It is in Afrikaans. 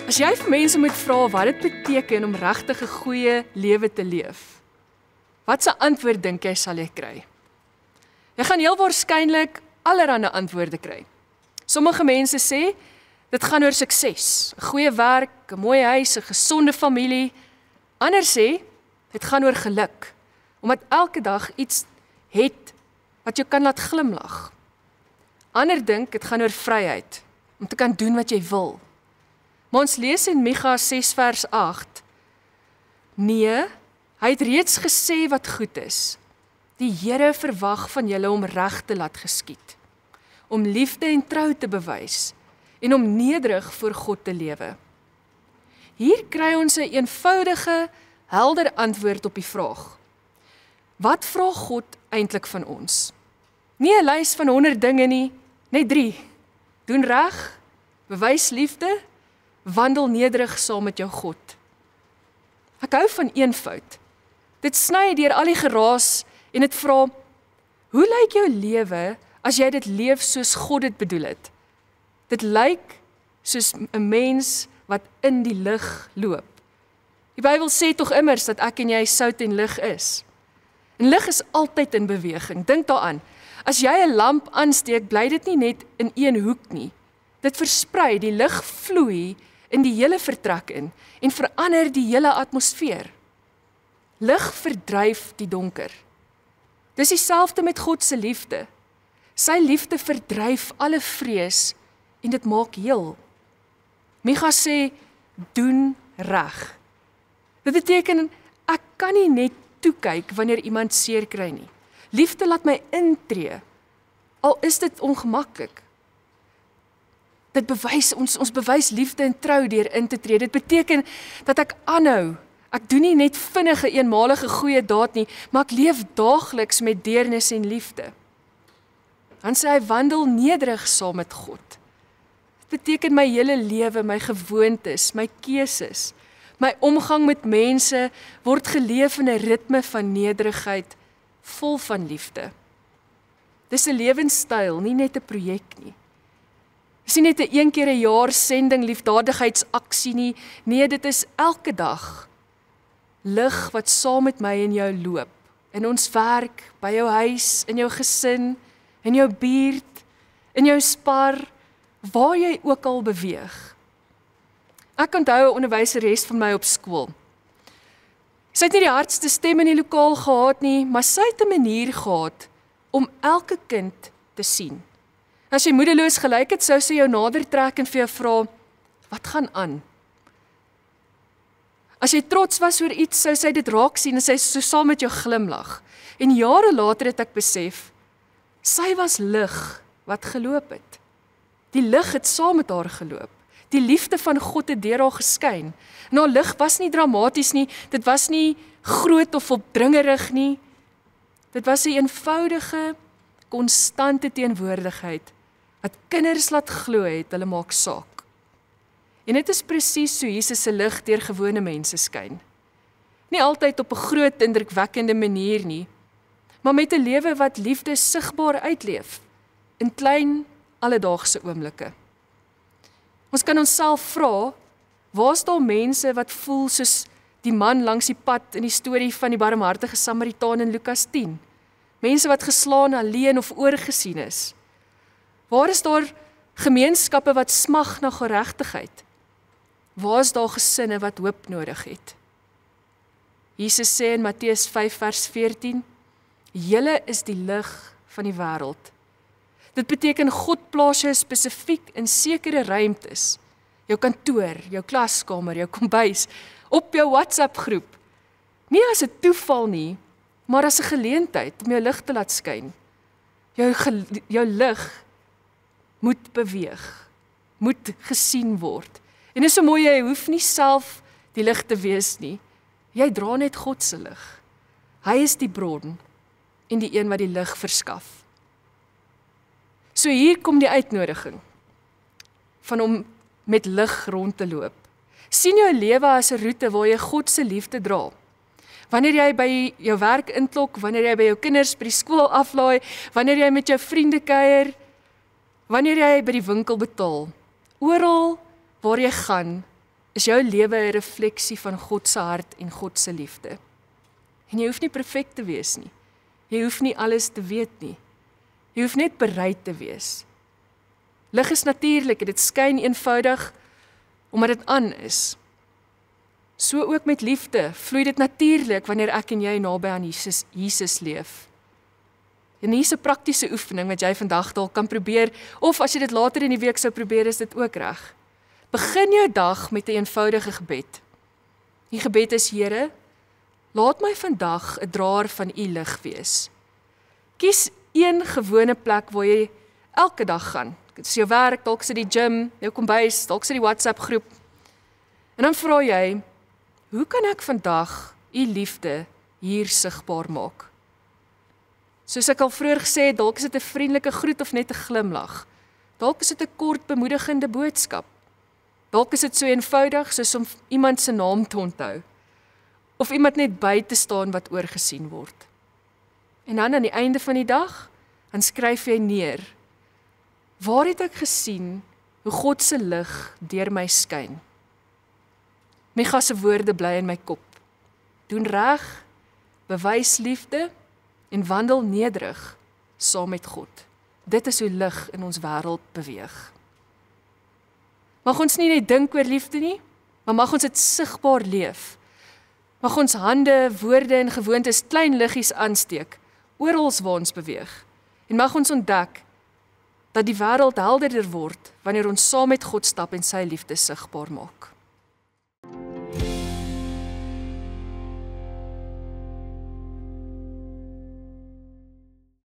As jy vir mense moet vra wat dit beteken om regtig 'n goeie lewe te leef, watse antwoord dink jy sal jy kry? Jy gaan heel waarskynlik allerlei antwoorde kry. Sommige mense sê, dit gaan oor sukses, 'n goeie werk, 'n mooi huis, 'n gesonde familie. Ander sê, dit gaan oor geluk, omdat elke dag iets het wat jou kan laat glimlag. Ander dink, dit gaan oor vryheid, om te kan doen wat jy wil. Maar ons lees in Micha 6 vers 8, nee, hy het reeds gesê wat goed is. Die Here verwag van julle om reg te laat geskied, om liefde en trou te bewys, en om nederig voor God te lewe. Hier kry ons 'n eenvoudige, helder antwoord op die vraag. Wat vra God eintlik van ons? Nie 'n lys van 100 dinge nie, net 3. Doen reg, bewys liefde, wandel nederig saam met jou God. Ek hou van eenvoud. Dit sny deur al die geraas en dit vra, hoe lyk jou lewe as jy dit leef soos God dit bedoel het? Dit lyk soos 'n mens wat in die lig loop. Die Bybel sê tog immers dat ek en jy sout en lig is. En lig is altyd in beweging. Dink daaraan. As jy 'n lamp aansteek, bly dit nie net in een hoek nie. Dit versprei, die lig vloei in die hele vertrek in en verander die hele atmosfeer. Lig verdryf die donker. Dis dieselfde met God se liefde. Sy liefde verdryf alle vrees en dit maak heel. Micha sê, doen reg. Dit beteken, ek kan nie net toekyk wanneer iemand seer kry nie. Liefde laat my intree, al is dit ongemaklik. Dit bewys, ons bewys liefde en trou deur in te tree. Dit beteken dat ek aanhou. Ek doen nie net vinnige, eenmalige goeie daad nie, maar ek leef daagliks met deernis en liefde. Dan sê hy, wandel nederig saam met God. Dit beteken my hele lewe, my gewoontes, my keuses, my omgang met mense word geleef in 'n ritme van nederigheid, vol van liefde. Dis 'n lewenstyl, nie net 'n projek nie. Dis nie net 'n een keer 'n jaar sending liefdadigheidsaksie nie. Nee, dit is elke dag lig wat saam met my en jou loop. In ons werk, by jou huis, in jou gesin, in jou buurt, in jou spar, waar jy ook al beweeg. Ek onthou 'n onderwyseres van my op skool. Sy het nie die hardste stem in die lokaal gehad nie, maar sy het 'n manier gehad om elke kind te sien. As jy moedeloos gelyk het, sou sy jou nader trek en vir jou vra, wat gaan aan? As jy trots was oor iets, sou sy dit raak sien en sy sou saam met jou glimlag. En jare later het ek besef, sy was lig wat geloop het. Die lig het saam met haar geloop. Die liefde van God het deur haar geskyn. En haar lig was nie dramaties nie, dit was nie groot of opdringerig nie. Dit was 'n eenvoudige, konstante teenwoordigheid, wat kinders laat glo het, hulle maak saak. En dit is presies so Jesus se lig deur gewone mense skyn. Nie altyd op 'n groot, indrukwekkende manier nie, maar met 'n lewe wat liefde sigbaar uitleef, in klein, alledaagse oomblikke. Ons kan onsself vra, waar is daar mense wat voel soos die man langs die pad in die storie van die barmhartige Samaritaan in Lukas 10? Mense wat geslaan, alleen of oorgesien is. Waar is daar gemeenskappe wat smag na geregtigheid? Waar is daar gesinne wat hoop nodig het? Jesus sê in Matteus 5 vers 14, julle is die lig van die wêreld. Dit beteken God plaas jou spesifiek in sekere ruimtes, jou kantoor, jou klaskamer, jou kombuis, op jou WhatsApp groep. Nie as 'n toeval nie, maar as 'n geleentheid om jou lig te laat skyn. Jou lig moet beweeg, moet gesien word. En dis so mooi, jy hoef nie self die lig te wees nie. Jy dra net God se lig. Hy is die bron en die een wat die lig verskaf. So hier kom die uitnodiging van om met lig rond te loop. Sien jou lewe as 'n roete waar jy God se liefde dra. Wanneer jy by jou werk inklok, wanneer jy by jou kinders by die skool aflaai, wanneer jy met jou vriende kuier, wanneer jy by die winkel betaal, oral waar jy gaan, is jou lewe 'n refleksie van God se hart en God se liefde. En jy hoef nie perfek te wees nie. Jy hoef nie alles te weet nie. Jy hoef net bereid te wees. Lig is natuurlik en dit skyn eenvoudig omdat dit aan is. So ook met liefde, vloei dit natuurlik wanneer ek en jy naby aan Jesus leef. En hier's 'n praktiese oefening wat jy vandag dalk kan probeer, of as jy dit later in die week sou probeer, is dit ook reg. Begin jou dag met 'n eenvoudige gebed. Die gebed is: Here, laat my vandag 'n draer van U lig wees. Kies een gewone plek waar jy elke dag gaan. Dit is jou werk, dalk is dit die gym, jou kombuis, dalk is dit die WhatsApp groep. En dan vra jy: hoe kan ek vandag U liefde hier sigbaar maak? Soos ek al vroeër gesê het, dalk is dit 'n vriendelike groet of net 'n glimlag. Dalk is dit 'n kort bemoedigende boodskap. Dalk is dit so eenvoudig soos om iemand se naam te onthou. Of iemand net by te staan wat oorgesien word. En dan aan die einde van die dag, dan skryf jy neer: waar het ek gesien hoe God se lig deur my skyn? Micha se woorde bly in my kop. Doen reg, bewys liefde en wandel nederig saam met God. Dit is hoe lig in ons wêreld beweeg. Mag ons nie net dink oor liefde nie, maar mag ons dit sigbaar leef. Mag ons hande, woorde en gewoontes klein liggies aansteek, oral waar ons beweeg. En mag ons ontdek dat die wêreld helderder word wanneer ons saam met God stap en sy liefde sigbaar maak.